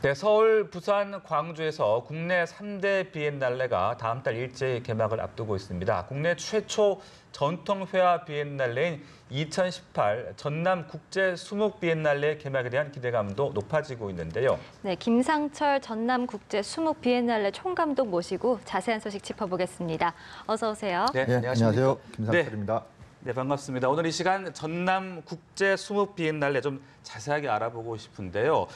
네, 서울, 부산, 광주에서 국내 3대 비엔날레가 다음 달 일제히 개막을 앞두고 있습니다. 국내 최초 전통회화 비엔날레인 2018 전남 국제 수묵 비엔날레 개막에 대한 기대감도 높아지고 있는데요. 네, 김상철 전남 국제 수묵 비엔날레 총감독 모시고 자세한 소식 짚어보겠습니다. 어서 오세요. 네, 안녕하세요. 김상철입니다. 네, 반갑습니다. 오늘 이 시간 전남 국제 수묵 비엔날레 좀 자세하게 알아보고 싶은데요.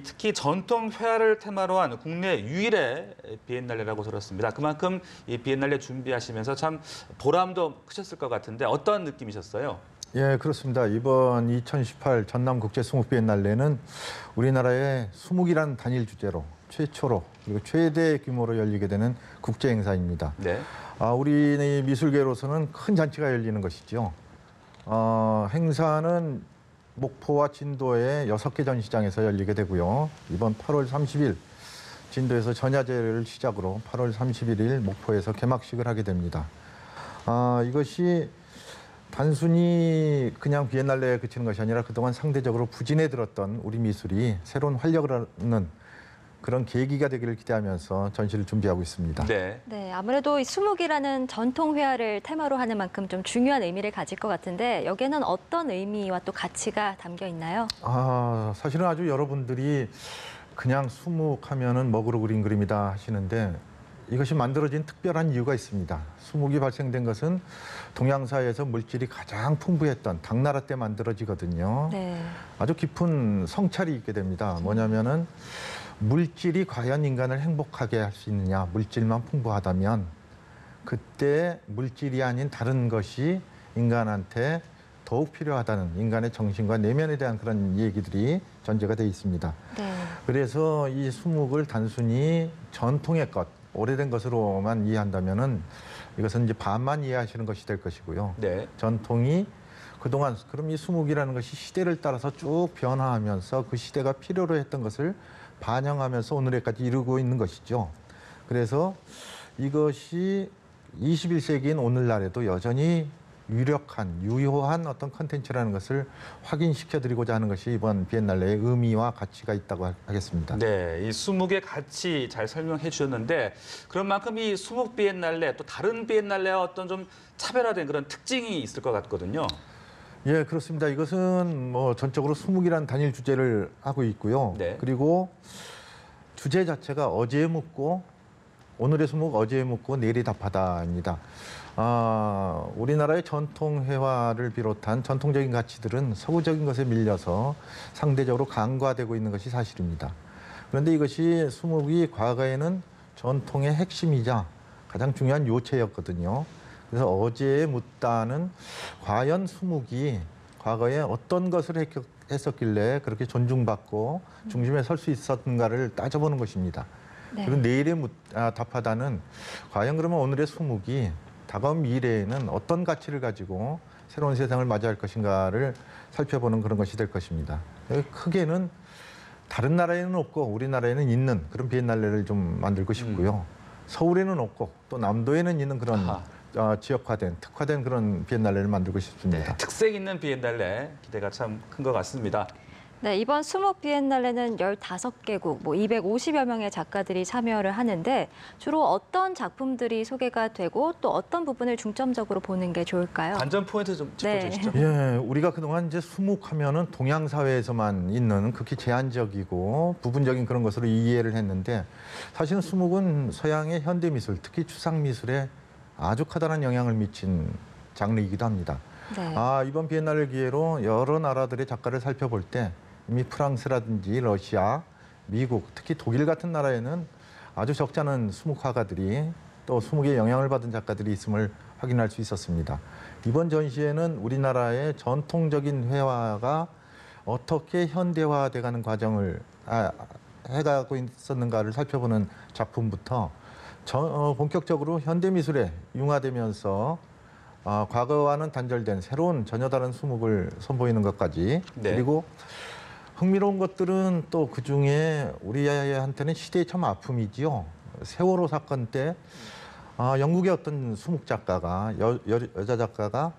특히 전통 회화를 테마로 한 국내 유일의 비엔날레라고 들었습니다. 그만큼 이 비엔날레 준비하시면서 참 보람도 크셨을 것 같은데 어떤 느낌이셨어요? 예, 그렇습니다. 이번 2018 전남 국제 수묵 비엔날레는 우리나라의 수묵이라는 단일 주제로 최초로 그리고 최대 규모로 열리게 되는 국제 행사입니다. 네. 우리 미술계로서는 큰 잔치가 열리는 것이죠. 행사는 목포와 진도의 6개 전시장에서 열리게 되고요. 이번 8월 30일 진도에서 전야제를 시작으로 8월 31일 목포에서 개막식을 하게 됩니다. 이것이 단순히 그냥 비엔날레에 그치는 것이 아니라 그동안 상대적으로 부진해 들었던 우리 미술이 새로운 활력을 얻는 그런 계기가 되기를 기대하면서 전시를 준비하고 있습니다. 네, 아무래도 이 수묵이라는 전통 회화를 테마로 하는 만큼 좀 중요한 의미를 가질 것 같은데 여기에는 어떤 의미와 또 가치가 담겨 있나요? 사실은 아주 여러분들이 그냥 수묵하면은 먹으로 그린 그림이다 하시는데 이것이 만들어진 특별한 이유가 있습니다. 수묵이 발생된 것은 동양사에서 물질이 가장 풍부했던 당나라 때 만들어지거든요. 네. 아주 깊은 성찰이 있게 됩니다. 뭐냐면은 물질이 과연 인간을 행복하게 할 수 있느냐, 물질만 풍부하다면 그때 물질이 아닌 다른 것이 인간한테 더욱 필요하다는 인간의 정신과 내면에 대한 그런 얘기들이 전제가 되어 있습니다. 네. 그래서 이 수묵을 단순히 전통의 것, 오래된 것으로만 이해한다면은 이것은 이제 반만 이해하시는 것이 될 것이고요. 네. 전통이 그동안 그럼 이 수묵이라는 것이 시대를 따라서 쭉 변화하면서 그 시대가 필요로 했던 것을 반영하면서 오늘에까지 이루고 있는 것이죠. 그래서 이것이 21세기인 오늘날에도 여전히 유력한, 유효한 어떤 컨텐츠라는 것을 확인시켜드리고자 하는 것이 이번 비엔날레의 의미와 가치가 있다고 하겠습니다. 네, 이 수묵의 가치 잘 설명해 주셨는데 그런 만큼 이 수묵 비엔날레 또 다른 비엔날레와 어떤 좀 차별화된 그런 특징이 있을 것 같거든요. 예, 그렇습니다. 이것은 뭐 전적으로 수묵이라는 단일 주제를 하고 있고요. 네. 그리고 주제 자체가 어제에 묻고 오늘의 수묵 어제에 묻고 내일이 답하다입니다. 우리나라의 전통 회화를 비롯한 전통적인 가치들은 서구적인 것에 밀려서 상대적으로 간과되고 있는 것이 사실입니다. 그런데 이것이 수묵이 과거에는 전통의 핵심이자 가장 중요한 요체였거든요. 그래서 어제에 묻다는 과연 수묵이 과거에 어떤 것을 했었길래 그렇게 존중받고 중심에 설 수 있었는가를 따져보는 것입니다. 네. 그리고 내일에 답하다는 과연 그러면 오늘의 수묵이 다가온 미래에는 어떤 가치를 가지고 새로운 세상을 맞이할 것인가를 살펴보는 그런 것이 될 것입니다. 크게는 다른 나라에는 없고 우리나라에는 있는 그런 비엔날레를 좀 만들고 싶고요. 서울에는 없고 또 남도에는 있는 그런 지역화된, 특화된 그런 비엔날레를 만들고 싶습니다. 네, 특색 있는 비엔날레 기대가 참 큰 것 같습니다. 네, 이번 수묵 비엔날레는 15개국, 250여 명의 작가들이 참여를 하는데 주로 어떤 작품들이 소개가 되고 또 어떤 부분을 중점적으로 보는 게 좋을까요? 관전 포인트 좀 짚어주시죠. 네. 예, 우리가 그동안 이제 수묵하면은 동양 사회에서만 있는 극히 제한적이고 부분적인 그런 것으로 이해를 했는데 사실은 수묵은 서양의 현대 미술, 특히 추상 미술에 아주 커다란 영향을 미친 장르이기도 합니다. 네. 이번 비엔날레 기회로 여러 나라들의 작가를 살펴볼 때 이미 프랑스라든지 러시아, 미국, 특히 독일 같은 나라에는 아주 적지 않은 수묵 화가들이 또 수묵에 영향을 받은 작가들이 있음을 확인할 수 있었습니다. 이번 전시회는 우리나라의 전통적인 회화가 어떻게 현대화돼가는 과정을 해가고 있었는가를 살펴보는 작품부터 본격적으로 현대미술에 융화되면서 과거와는 단절된 새로운 전혀 다른 수묵을 선보이는 것까지 네. 그리고 흥미로운 것들은 또 그중에 우리한테는 시대의 참 아픔이지요. 세월호 사건 때 영국의 어떤 수묵 작가가 여자 작가가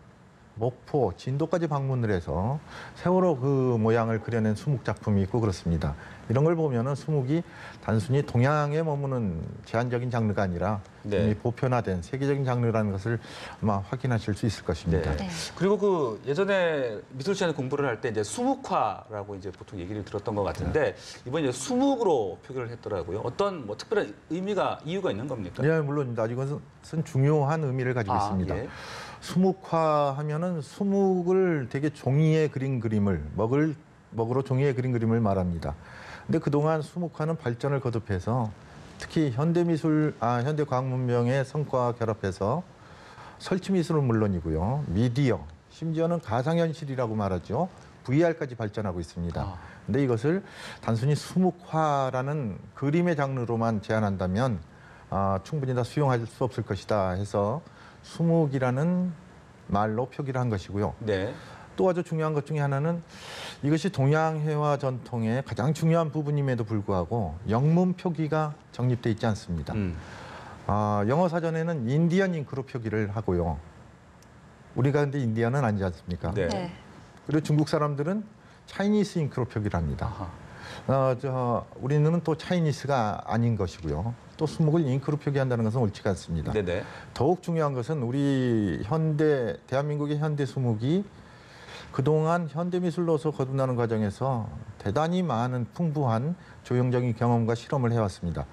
목포, 진도까지 방문을 해서 세월호 그 모양을 그려낸 수묵 작품이 있고 그렇습니다. 이런 걸 보면은 수묵이 단순히 동양에 머무는 제한적인 장르가 아니라 네. 이미 보편화된 세계적인 장르라는 것을 아마 확인하실 수 있을 것입니다. 네. 네. 그리고 그 예전에 미술 시간에 공부를 할 때 이제 수묵화라고 이제 보통 얘기를 들었던 것 같은데 이번에 이제 수묵으로 표기를 했더라고요. 어떤 뭐 특별한 이유가 있는 겁니까? 예, 물론입니다. 이것은 중요한 의미를 가지고 있습니다. 예. 수묵화 하면은 수묵을 되게 종이에 그린 그림을 먹으로 종이에 그린 그림을 말합니다. 근데 그동안 수묵화는 발전을 거듭해서 특히 현대과학문명의 성과와 결합해서 설치미술은 물론이고요. 미디어, 심지어는 가상현실이라고 말하죠. VR까지 발전하고 있습니다. 근데 이것을 단순히 수묵화라는 그림의 장르로만 제한한다면 충분히 다 수용할 수 없을 것이다 해서 수묵이라는 말로 표기를 한 것이고요. 네. 또 아주 중요한 것 중에 하나는 이것이 동양회화 전통의 가장 중요한 부분임에도 불구하고 영문 표기가 정립돼 있지 않습니다. 영어 사전에는 인디언 잉크로 표기를 하고요. 우리가 근데 인디언은 아니지 않습니까? 네. 네. 그리고 중국 사람들은 차이니스 잉크로 표기를 합니다. 우리는 또 차이니스가 아닌 것이고요. 또 수묵을 잉크로 표기한다는 것은 옳지가 않습니다. 네네. 더욱 중요한 것은 우리 대한민국의 현대 수묵이 그동안 현대미술로서 거듭나는 과정에서 대단히 많은 풍부한 조형적인 경험과 실험을 해왔습니다.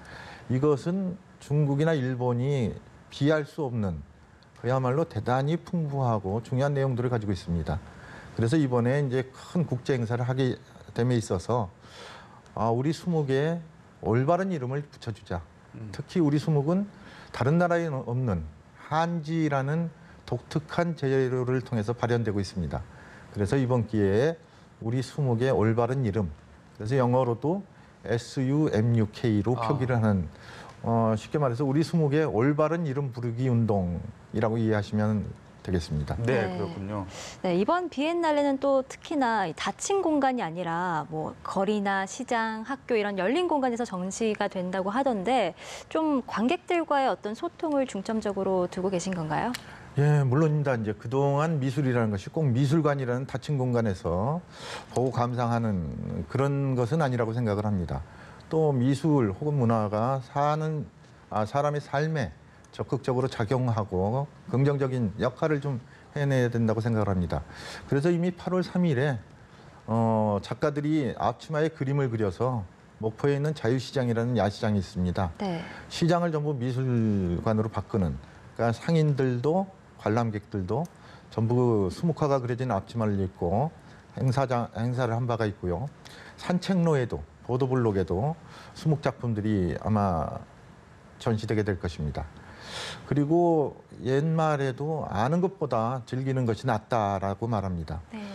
이것은 중국이나 일본이 비할 수 없는 그야말로 대단히 풍부하고 중요한 내용들을 가지고 있습니다. 그래서 이번에 이제 큰 국제 행사를 하게 됨에 있어서 우리 수묵에 올바른 이름을 붙여주자. 특히 우리 수묵은 다른 나라에 없는 한지라는 독특한 재료를 통해서 발현되고 있습니다. 그래서 이번 기회에 우리 수묵의 올바른 이름, 그래서 영어로도 SUMUK로 표기를 하는 쉽게 말해서 우리 수묵의 올바른 이름 부르기 운동이라고 이해하시면 되겠습니다. 네, 네. 그렇군요. 네, 이번 비엔날레는 또 특히나 이 닫힌 공간이 아니라 뭐 거리나 시장, 학교 이런 열린 공간에서 전시가 된다고 하던데 좀 관객들과의 어떤 소통을 중점적으로 두고 계신 건가요? 예, 물론입니다. 이제 그동안 미술이라는 것이 꼭 미술관이라는 닫힌 공간에서 보고 감상하는 그런 것은 아니라고 생각을 합니다. 또 미술 혹은 문화가 사람의 삶에 적극적으로 작용하고 긍정적인 역할을 좀 해내야 된다고 생각을 합니다. 그래서 이미 8월 3일에 작가들이 앞치마에 그림을 그려서 목포에 있는 자유시장이라는 야시장이 있습니다. 네. 시장을 전부 미술관으로 바꾸는, 그러니까 상인들도 관람객들도 전부 수묵화가 그려진 앞치마를 입고 행사를 한 바가 있고요. 산책로에도 보도블록에도 수묵 작품들이 아마 전시되게 될 것입니다. 그리고 옛말에도 아는 것보다 즐기는 것이 낫다라고 말합니다. 네.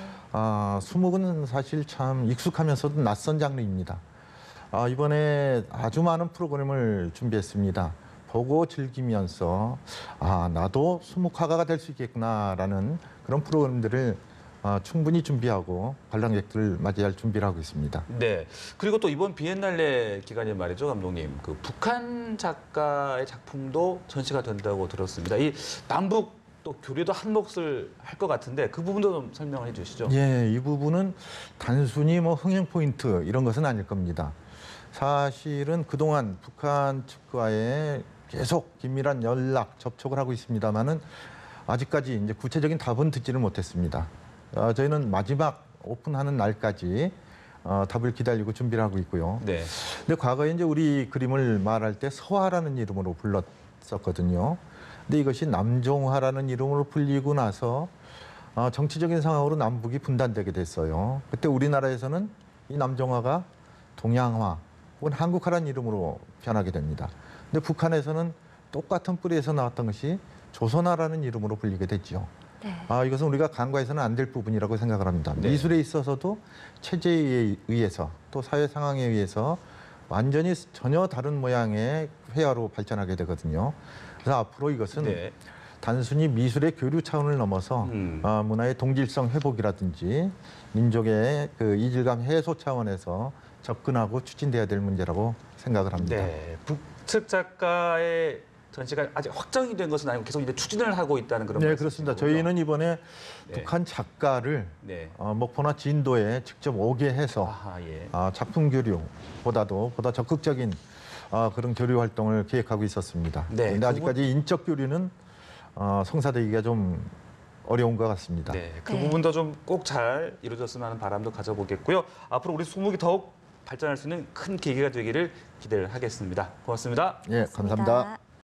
수묵은 사실 참 익숙하면서도 낯선 장르입니다. 이번에 아주 많은 프로그램을 준비했습니다. 보고 즐기면서 나도 수묵화가가 될 수 있겠구나라는 그런 프로그램들을 충분히 준비하고 관람객들을 맞이할 준비를 하고 있습니다. 네. 그리고 또 이번 비엔날레 기간에 말이죠, 감독님. 그 북한 작가의 작품도 전시가 된다고 들었습니다. 이 남북 또 교류도 한 몫을 할 것 같은데 그 부분도 좀 설명을 해주시죠. 예, 이 부분은 단순히 뭐 흥행 포인트 이런 것은 아닐 겁니다. 사실은 그동안 북한 측과의 계속 긴밀한 연락, 접촉을 하고 있습니다만은 아직까지 이제 구체적인 답은 듣지를 못했습니다. 저희는 마지막 오픈하는 날까지 답을 기다리고 준비를 하고 있고요. 네. 근데 과거에 이제 우리 그림을 말할 때 서화라는 이름으로 불렀었거든요. 근데 이것이 남종화라는 이름으로 불리고 나서 정치적인 상황으로 남북이 분단되게 됐어요. 그때 우리나라에서는 이 남종화가 동양화 혹은 한국화라는 이름으로 변하게 됩니다. 근데 북한에서는 똑같은 뿌리에서 나왔던 것이 조선화라는 이름으로 불리게 됐죠. 네. 이것은 우리가 간과해서는 안 될 부분이라고 생각을 합니다. 네. 미술에 있어서도 체제에 의해서 또 사회 상황에 의해서 완전히 전혀 다른 모양의 회화로 발전하게 되거든요. 그래서 앞으로 이것은 네. 단순히 미술의 교류 차원을 넘어서 문화의 동질성 회복이라든지 민족의 그 이질감 해소 차원에서 접근하고 추진돼야 될 문제라고 생각을 합니다. 네. 북측 작가의 전시가 아직 확정이 된 것은 아니고 계속 이제 추진을 하고 있다는 그런 네, 말씀이신 그렇습니다. 거죠? 저희는 이번에 네. 북한 작가를 네. 목포나 진도에 직접 오게 해서 아하, 예. 작품 교류보다도 보다 적극적인 그런 교류 활동을 계획하고 있었습니다. 네, 그런데 아직까지 인적 교류는 성사되기가 좀 어려운 것 같습니다. 네, 그 네. 부분도 좀 꼭 잘 이루어졌으면 하는 바람도 가져보겠고요. 앞으로 우리 수목이 더욱 발전할 수 있는 큰 계기가 되기를 기대를 하겠습니다. 고맙습니다. 예, 감사합니다.